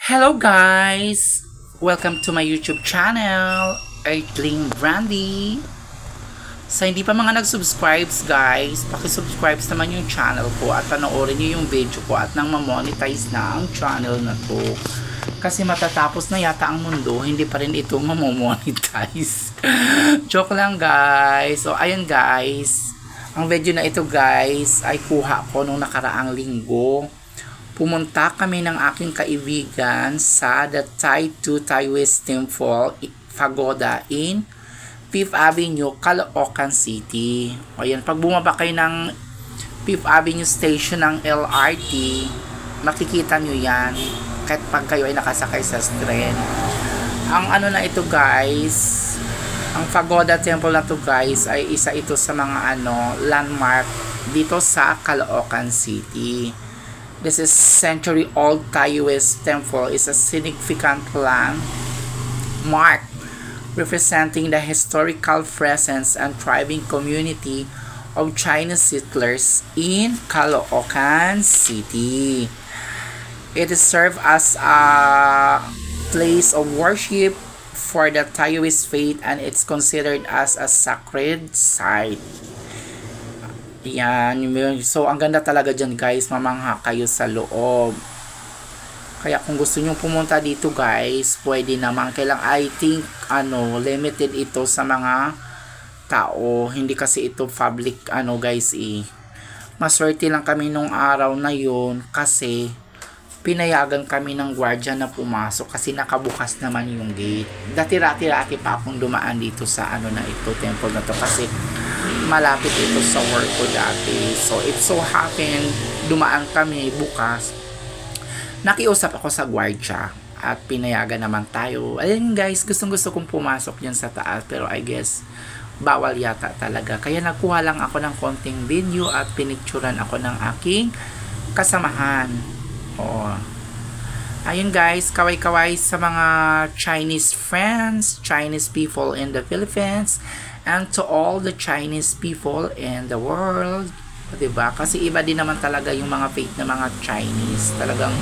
Hello guys! Welcome to my YouTube channel, Earthling Brandy. Sa hindi pa mga nag-subscribes guys, paki-subscribe naman yung channel ko at panoorin nyo yung video ko at nang ma-monetize na ang channel na to. Kasi matatapos na yata ang mundo, hindi pa rin ito ma-monetize. Joke lang guys. So ayun guys, ang video na ito guys ay kuha ko nung nakaraang linggo. Pumunta kami ng aking kaibigan sa the Taoist Temple Pagoda in 5th Avenue, Caloocan City. O yan, pag bumaba kayo ng 5th Avenue Station ng LRT, makikita nyo yan kahit pag kayo ay nakasakay sa train. Ang ano na ito guys, ang Pagoda Temple na to guys ay isa ito sa mga landmark dito sa Caloocan City. This is century-old Taoist temple is a significant landmark representing the historical presence and thriving community of Chinese settlers in Caloocan City. It is served as a place of worship for the Taoist faith and it's considered as a sacred site. Yan. So, ang ganda talaga dyan guys. Mamangha kayo sa loob. Kaya kung gusto nyo pumunta dito guys, pwede naman. Kailang I think, limited ito sa mga tao. Hindi kasi ito public, guys Maswerte lang kami nung araw na yun kasi pinayagan kami ng gwardiya na pumasok kasi nakabukas naman yung gate. Dati-rati pa akong dumaan dito sa na ito, temple na to kasi malapit ito sa work ko dati. So, it so happened, dumaan kami bukas. Nakiusap ako sa gwardiya at pinayagan naman tayo. Ayun guys, gustong-gusto kong pumasok yan sa taas pero I guess bawal yata talaga. Kaya nakuha lang ako ng konting video at pinicturan ako ng aking kasamahan. Oo. Ayun guys, kaway-kaway sa mga Chinese friends, Chinese people in the Philippines, and to all the Chinese people in the world. Diba? Kasi iba din naman talaga yung mga faith na mga Chinese. Talagang